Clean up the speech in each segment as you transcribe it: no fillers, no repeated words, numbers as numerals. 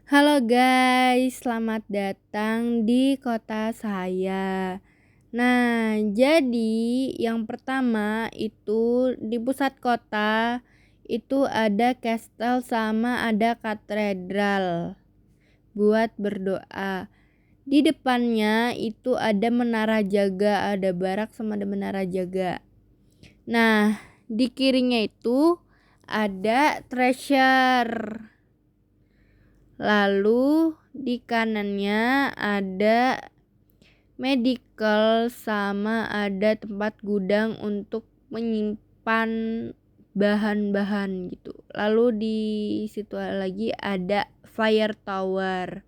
Halo guys, selamat datang di kota saya. Nah, jadi yang pertama itu di pusat kota itu ada kastel sama ada katedral buat berdoa. Di depannya itu ada menara jaga, ada barak sama ada menara jaga. Nah, di kirinya itu ada treasure. Lalu di kanannya ada medical sama ada tempat gudang untuk menyimpan bahan-bahan gitu. Lalu di situ lagi ada fire tower.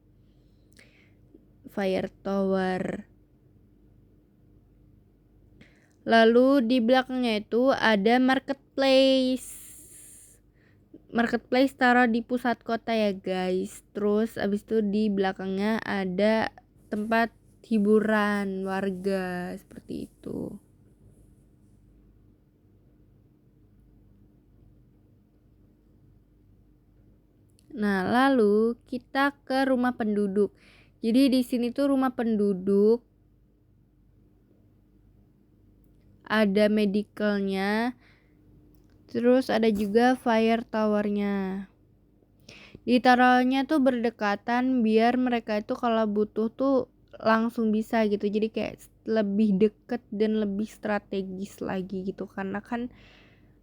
Fire tower. Lalu di belakangnya itu ada marketplace. Marketplace taruh di pusat kota ya guys. Terus abis itu di belakangnya ada tempat hiburan warga seperti itu. Nah, lalu kita ke rumah penduduk. Jadi di sini tuh rumah penduduk, ada medicalnya, terus ada juga fire towernya. Ditaruhnya tuh berdekatan biar mereka itu kalau butuh tuh langsung bisa gitu. Jadi kayak lebih deket dan lebih strategis lagi gitu, karena kan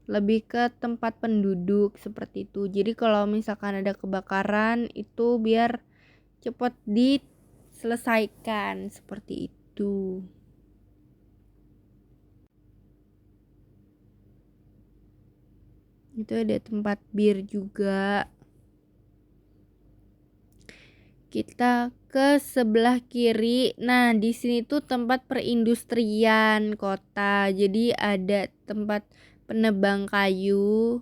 lebih ke tempat penduduk seperti itu. Jadi kalau misalkan ada kebakaran itu biar cepat diselesaikan seperti itu. Itu ada tempat bir juga. Kita ke sebelah kiri. Nah, di sini tuh tempat perindustrian kota. Jadi ada tempat penebang kayu.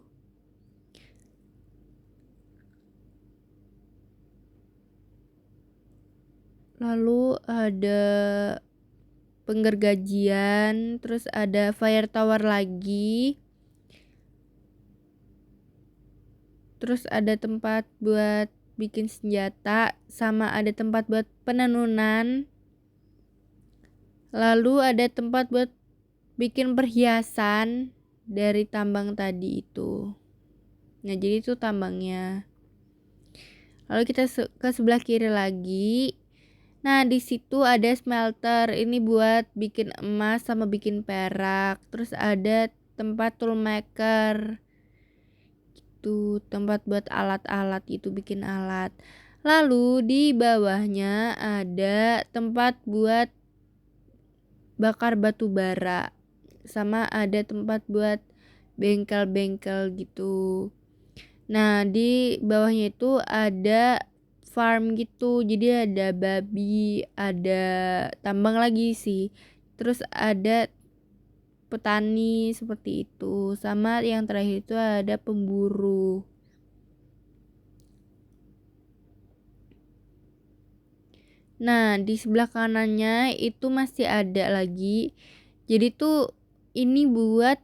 Lalu ada penggergajian, terus ada fire tower lagi. Terus ada tempat buat bikin senjata sama ada tempat buat penenunan. Lalu ada tempat buat bikin perhiasan dari tambang tadi itu. Nah, jadi itu tambangnya. Lalu kita ke sebelah kiri lagi. Nah, di situ ada smelter. Ini buat bikin emas sama bikin perak. Terus ada tempat toolmaker. Itu tempat buat alat-alat itu, bikin alat. Lalu di bawahnya ada tempat buat bakar batu bara. Sama ada tempat buat bengkel-bengkel gitu. Nah, di bawahnya itu ada farm gitu. Jadi ada babi, ada tambang lagi sih. Terus ada petani seperti itu. Sama yang terakhir itu ada pemburu. Nah, di sebelah kanannya itu masih ada lagi. Jadi tuh ini buat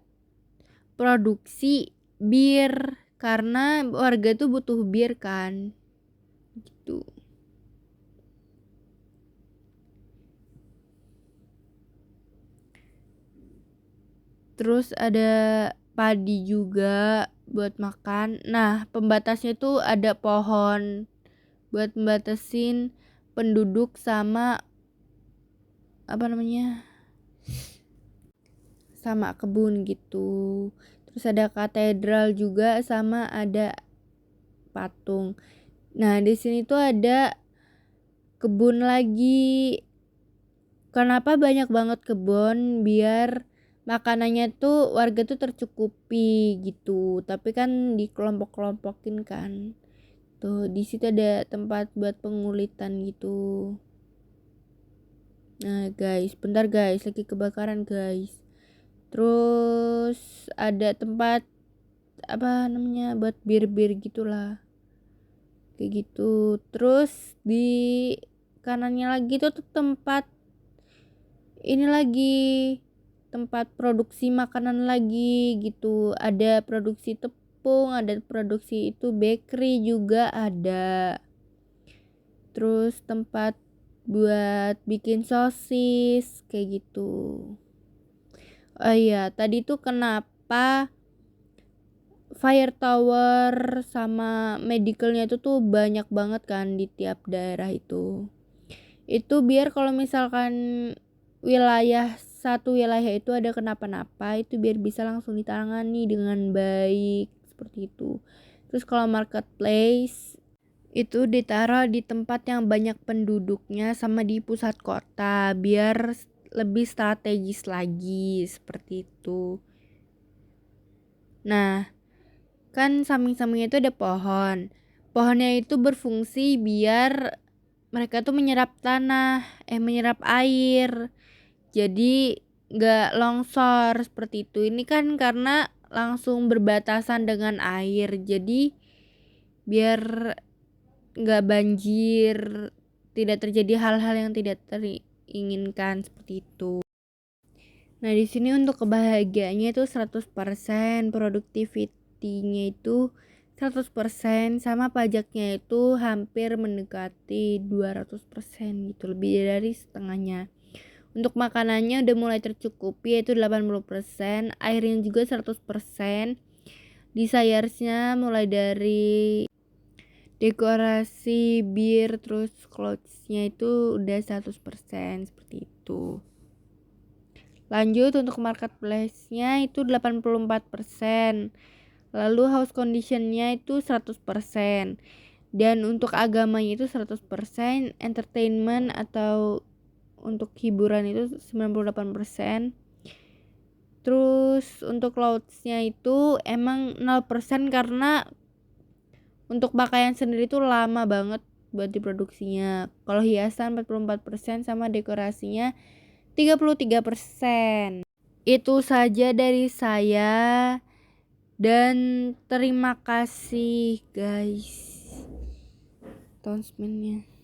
produksi bir, karena warga tuh butuh bir kan. Gitu. Terus ada padi juga buat makan. Nah, pembatasnya tuh ada pohon buat membatasin penduduk sama apa namanya? Sama kebun gitu. Terus ada katedral juga sama ada patung. Nah, di sini tuh ada kebun lagi. Kenapa banyak banget kebun? Biar makanannya tuh warga tuh tercukupi gitu. Tapi kan dikelompok-kelompokin kan. Tuh, di situ ada tempat buat pengulitan gitu. Nah, guys, bentar guys, lagi kebakaran, guys. Terus ada tempat apa namanya buat bir-bir gitulah. Kayak gitu. Terus di kanannya lagi tuh tempat ini lagi, tempat produksi makanan lagi gitu. Ada produksi tepung, ada produksi itu bakery juga ada. terus tempat buat bikin sosis kayak gitu. Oh iya, tadi tuh kenapa fire tower sama medicalnya itu tuh banyak banget kan di tiap daerah itu. Itu biar kalau misalkan satu wilayah itu ada kenapa-napa, itu biar bisa langsung ditangani dengan baik seperti itu. Terus kalau marketplace itu ditaruh di tempat yang banyak penduduknya sama di pusat kota biar lebih strategis lagi seperti itu. Nah, kan samping-sampingnya itu ada pohon. Pohonnya itu berfungsi biar mereka tuh menyerap air. Jadi gak longsor seperti itu. Ini kan karena langsung berbatasan dengan air. Jadi biar gak banjir, tidak terjadi hal-hal yang tidak teringinkan seperti itu. Nah, di sini untuk kebahagiaannya itu 100%, productivity-nya itu 100%, sama pajaknya itu hampir mendekati 200% gitu, lebih dari setengahnya. Untuk makanannya udah mulai tercukupi yaitu 80%, airnya juga 100%. Desires-nya mulai dari dekorasi, bir, terus clothes-nya itu udah 100% seperti itu. Lanjut untuk marketplace-nya itu 84%. Lalu house condition-nya itu 100%. Dan untuk agamanya itu 100%, entertainment atau untuk hiburan itu 98%. Terus untuk clothes-nya itu emang 0% karena untuk pakaian sendiri itu lama banget buat diproduksinya. Kalau hiasan 44% sama dekorasinya 33%. Itu saja dari saya dan terima kasih guys. Announcement-nya.